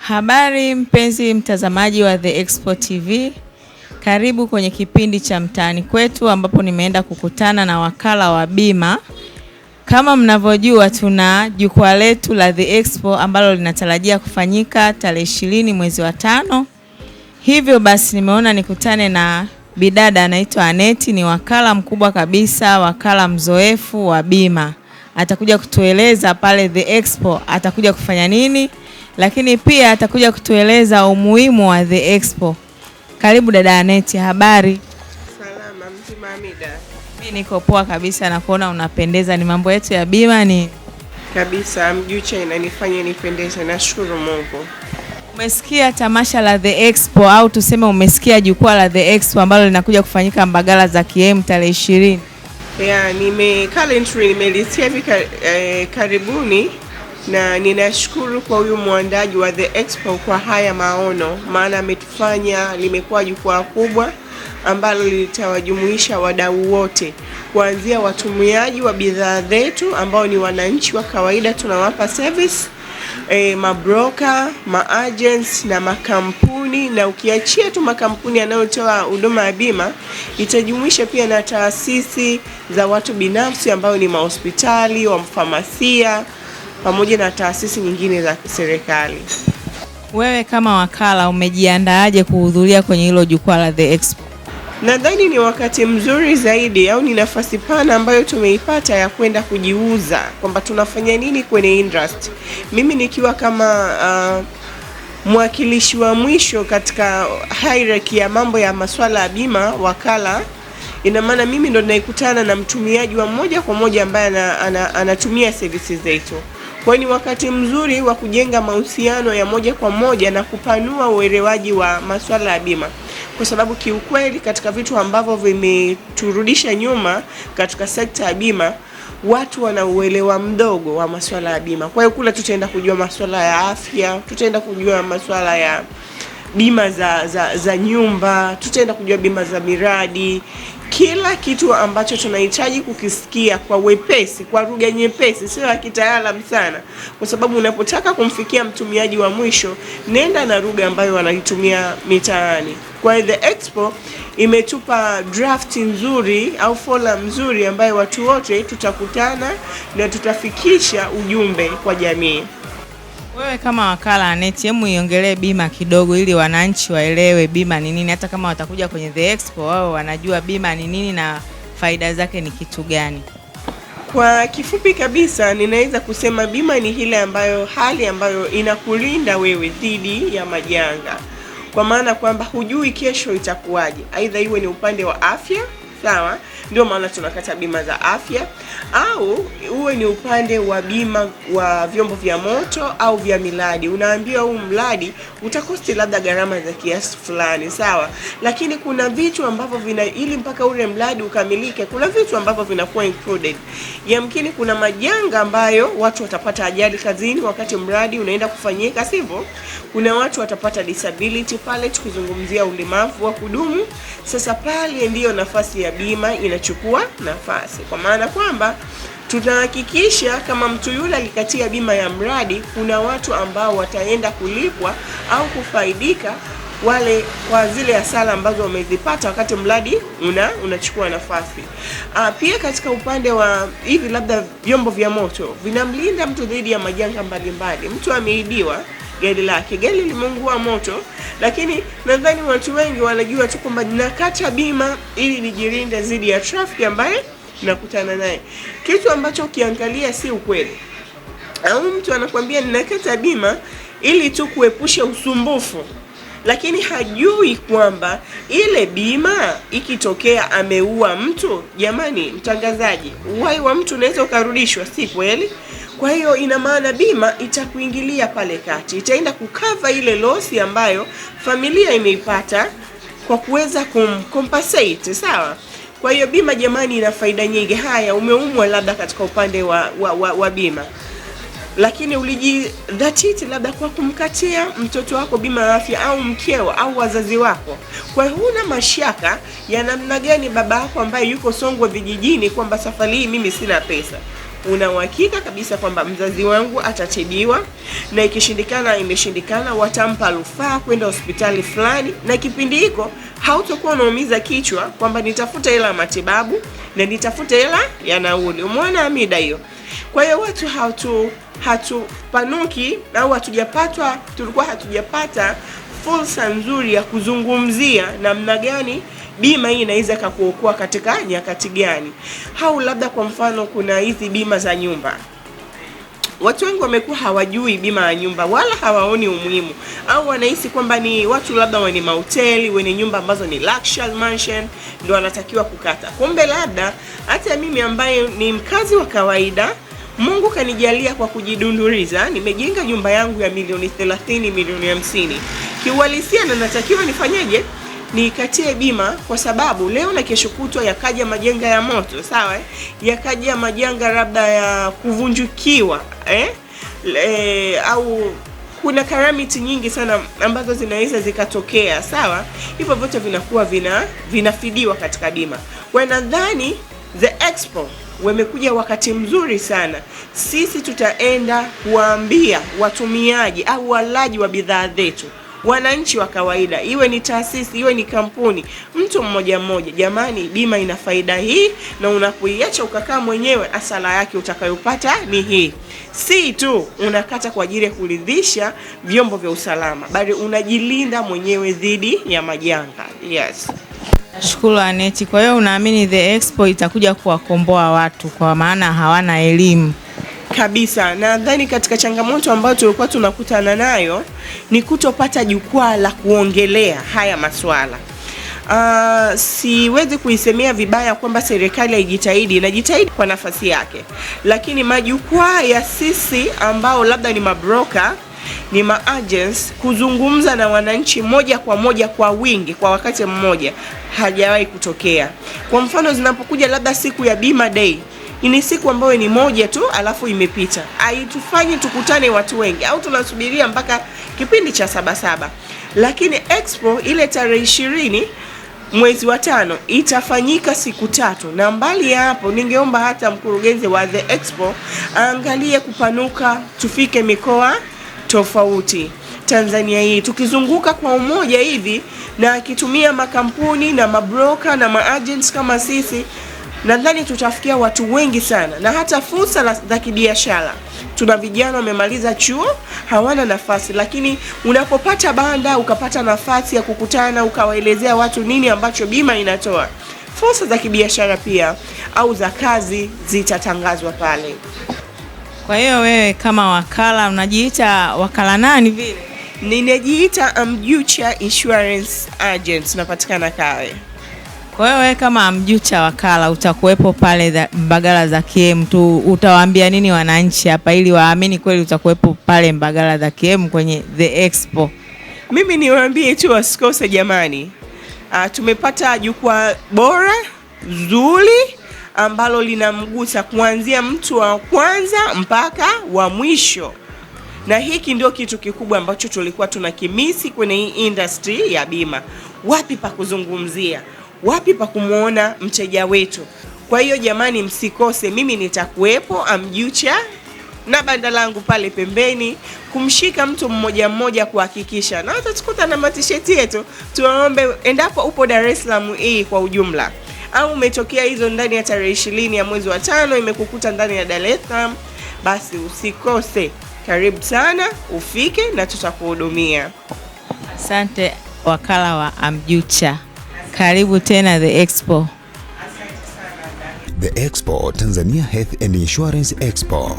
Habari mpenzi mtazamaji wa The Expo TV. Karibu kwenye kipindi cha mtaani kwetu ambapo nimeenda kukutana na wakala wa bima. Kama mnavyojua tuna jukwaa letu la The Expo ambalo linatarajia kufanyika tarehe 20 mwezi wa 5. Hivyo basi nimeona nikutane na bidada anaitwa Aneti, ni wakala mkubwa kabisa, wakala mzoefu wa bima. Atakuja kutueleza pale The Expo atakuja kufanya nini, lakini pia atakuja kutueleza umuhimu wa The Expo. Karibu dada Aneti, habari? Salama, mzima Amida. Mimi niko poa kabisa na kuona unapendeza. Ni mambo yetu ya bima ni kabisa, mjucha inanifanya nipendeze, nashukuru Mungu. Umesikia tamasha la The Expo au tuseme umesikia jukwaa la The Expo ambalo linakuja kufanyika Mbagala za KM tarehe 20? Nimelisikia hivi karibuni na ninashukuru kwa huyu mwandaji wa The Expo kwa haya maono, maana ametufanya limekuwa jukwaa kubwa ambalo litawajumuisha wadau wote, kuanzia watumiaji wa bidhaa zetu ambao ni wananchi wa kawaida tunawapa service, mabroker, maagents na makampuni, na ukiachia tu makampuni yanayotoa huduma ya bima, itajumuisha pia na taasisi za watu binafsi ambao ni mahospitali, wafamasia pamoja na taasisi nyingine za serikali. Wewe kama wakala umejiandaaje kuhudhuria kwenye hilo jukwaa la The Expo? Nadhani ni wakati mzuri zaidi au ni nafasi pana ambayo tumeipata ya kwenda kujiuza kwamba tunafanya nini kwenye industry. Mimi nikiwa kama mwakilishi wa mwisho katika hierarchy ya mambo ya masuala ya bima, wakala, ina maana mimi ndo naikutana na mtumiaji wa moja kwa moja ambaye anatumia services zetu. Kwa ni wakati mzuri wa kujenga mahusiano ya moja kwa moja na kupanua uelewaji wa masuala ya bima. Kwa sababu kiukweli katika vitu ambavyo vimeturudisha nyuma katika sekta ya bima, watu wana uelewa mdogo wa masuala ya bima. Kwa hiyo kule tutaenda kujua masuala ya afya, tutaenda kujua masuala ya bima za nyumba, tutaenda kujua bima za miradi, kila kitu ambacho tunahitaji kukisikia kwa wepesi, kwa lugha nyepesi, sio ya kitaalamu sana. Kwa sababu unapotaka kumfikia mtumiaji wa mwisho, nenda na lugha ambayo wanaitumia mitaani. Kwa The Expo imetupa draft nzuri au folder nzuri ambayo watu wote tutakutana na tutafikisha ujumbe kwa jamii. Wewe kama wakala Aneti, hebu iongelee bima kidogo ili wananchi waelewe bima ni nini, hata kama watakuja kwenye The Expo wao wanajua bima ni nini na faida zake ni kitu gani. Kwa kifupi kabisa ninaweza kusema bima ni ile hali ambayo inakulinda wewe dhidi ya majanga. Kwa maana kwamba hujui kesho itakuwaje. Aidha iwe ni upande wa afya, sawa? Ndio maana tunakata bima za afya, au uwe ni upande wa bima wa vyombo vya moto au vya miradi. Unaambiwa huu mradi utakosti labda gharama za kiasi fulani, sawa? Lakini kuna vitu ambavyo ili mpaka ule mradi ukamilike, kuna vitu ambavyo vinakuwa included. Yamkini kuna majanga ambayo watu watapata ajali kazini wakati mradi unaenda kufanyika, sivyo? Kuna watu watapata disability pale, tukizungumzia ulemavu wa kudumu. Sasa pale ndiyo nafasi ya bima inachukua nafasi, kwa maana kwamba tunahakikisha kama mtu yule alikatia bima ya mradi, kuna watu ambao wataenda kulipwa au kufaidika wale kwa zile hasara ambazo wamezipata wakati mradi unachukua nafasi. Pia katika upande wa hivi labda vyombo vya moto vinamlinda mtu dhidi ya majanga mbalimbali. Mtu ameibiwa gari limeungua moto, lakini nadhani watu wengi wanajua tu kwamba ninakata bima ili nijilinde dhidi ya traffic ambaye nakutana naye, kitu ambacho ukiangalia si ukweli. Au mtu anakuambia ninakata bima ili tu kuepusha usumbufu, lakini hajui kwamba ile bima ikitokea ameua mtu, jamani mtangazaji, uhai wa mtu unaweza ukarudishwa, si kweli? Kwa hiyo ina maana bima itakuingilia pale kati, itaenda kukava ile losi ambayo familia imeipata kwa kuweza compensate, sawa? Kwa hiyo bima jamani ina faida nyingi. Haya, umeumwa labda katika upande wa bima, lakini ulijidhatiti labda kwa kumkatia mtoto wako bima ya afya au mkeo au wazazi wako. Kwa hiyo huna mashaka ya namna gani baba yako ambaye yuko Songwe vijijini kwamba safari hii mimi sina pesa. una uhakika kabisa kwamba mzazi wangu atatibiwa, na ikishindikana imeshindikana, watampa rufaa kwenda hospitali fulani, na kipindi hiko hautakuwa unaumiza kichwa kwamba nitafuta hela ya matibabu na nitafuta hela ya nauli. Umeona Hamida hiyo? Kwa hiyo watu hatupanuki au tulikuwa hatujapata fursa nzuri ya kuzungumzia namna gani bima hii inaweza kukuokoa katika nyakati gani. Au labda kwa mfano kuna hizi bima za nyumba. Watu wengi wamekuwa hawajui bima ya nyumba wala hawaoni umuhimu, au wanahisi kwamba ni watu labda wenye mahoteli, wenye nyumba ambazo ni luxury mansion ndio wanatakiwa kukata. Kumbe labda hata mimi ambaye ni mkazi wa kawaida, Mungu kanijalia kwa kujidunduriza, nimejenga nyumba yangu ya milioni 30, milioni 50. Kiuhalisia na natakiwa nifanyeje? Nikatie bima, kwa sababu leo na kesho kutwa yakaja majanga ya moto, sawa yakaja majanga labda ya kuvunjukiwa au kuna calamity nyingi sana ambazo zinaweza zikatokea, sawa. Hivyo vyote vinakuwa vinafidiwa katika bima. Kwa nadhani The Expo wamekuja wakati mzuri sana. Sisi tutaenda kuambia watumiaji au walaji wa bidhaa zetu, wananchi wa kawaida, iwe ni taasisi, iwe ni kampuni, mtu mmoja mmoja, jamani, bima ina faida hii, na unapoiacha ukakaa mwenyewe, asala yake utakayopata ni hii. Si tu unakata kwa ajili ya kuridhisha vyombo vya usalama, bali unajilinda mwenyewe dhidi ya majanga. Yes. Shukuru Aneti. Kwa hiyo unaamini The Expo itakuja kuwakomboa watu kwa maana hawana elimu? Kabisa. Nadhani katika changamoto ambayo tulikuwa tunakutana nayo ni kutopata jukwaa la kuongelea haya masuala. Siwezi kuisemea vibaya kwamba serikali haijitahidi, inajitahidi kwa nafasi yake, lakini majukwaa ya sisi ambao labda ni mabroker, ni maagents, kuzungumza na wananchi moja kwa moja kwa wingi kwa wakati mmoja hajawahi kutokea. Kwa mfano, zinapokuja labda siku ya Bima Day, ni siku ambayo ni moja tu alafu imepita, haitufanyi tukutane watu wengi, au tunasubiria mpaka kipindi cha Sabasaba. Lakini Expo ile tarehe 20 mwezi wa 5 itafanyika siku 3, na mbali ya hapo ningeomba hata mkurugenzi wa The Expo aangalie kupanuka, tufike mikoa tofauti Tanzania hii, tukizunguka kwa umoja hivi, na akitumia makampuni na mabroker na maagents kama sisi, nadhani tutafikia watu wengi sana, na hata fursa za kibiashara. Tuna vijana wamemaliza chuo hawana nafasi, lakini unapopata banda ukapata nafasi ya kukutana ukawaelezea watu nini ambacho bima inatoa, fursa za kibiashara pia au za kazi zitatangazwa pale. Kwa hiyo wewe kama wakala unajiita wakala nani vile? Ninajiita Amjucha Insurance Agent, napatikana Kawe. Kwa hiyo wewe kama Amjucha wakala utakuwepo pale Mbagala za KM tu, utawaambia nini wananchi hapa ili waamini kweli utakuwepo pale Mbagala za KM kwenye The Expo? Mimi niwaambie tu wasikose jamani. Tumepata jukwaa bora, zuri, ambalo linamgusa kuanzia mtu wa kwanza mpaka wa mwisho. Na hiki ndio kitu kikubwa ambacho tulikuwa tunakimisi kwenye hii industry ya bima. Wapi pa kuzungumzia? Wapi pa kumuona mteja wetu? Kwa hiyo jamani, msikose, mimi nitakuwepo Amjucha na banda langu pale pembeni kumshika mtu mmoja mmoja kuhakikisha. Na hata tukuta na matisheti yetu, tuwaombe endapo upo Dar es Salaam hii kwa ujumla, au umetokea hizo ndani ya tarehe 20 ya mwezi wa 5 imekukuta ndani ya Dar es Salaam, basi usikose. Karibu sana, ufike na tutakuhudumia. Asante wakala wa Amjucha. Karibu tena The Expo. The Expo, Tanzania Health and Insurance Expo.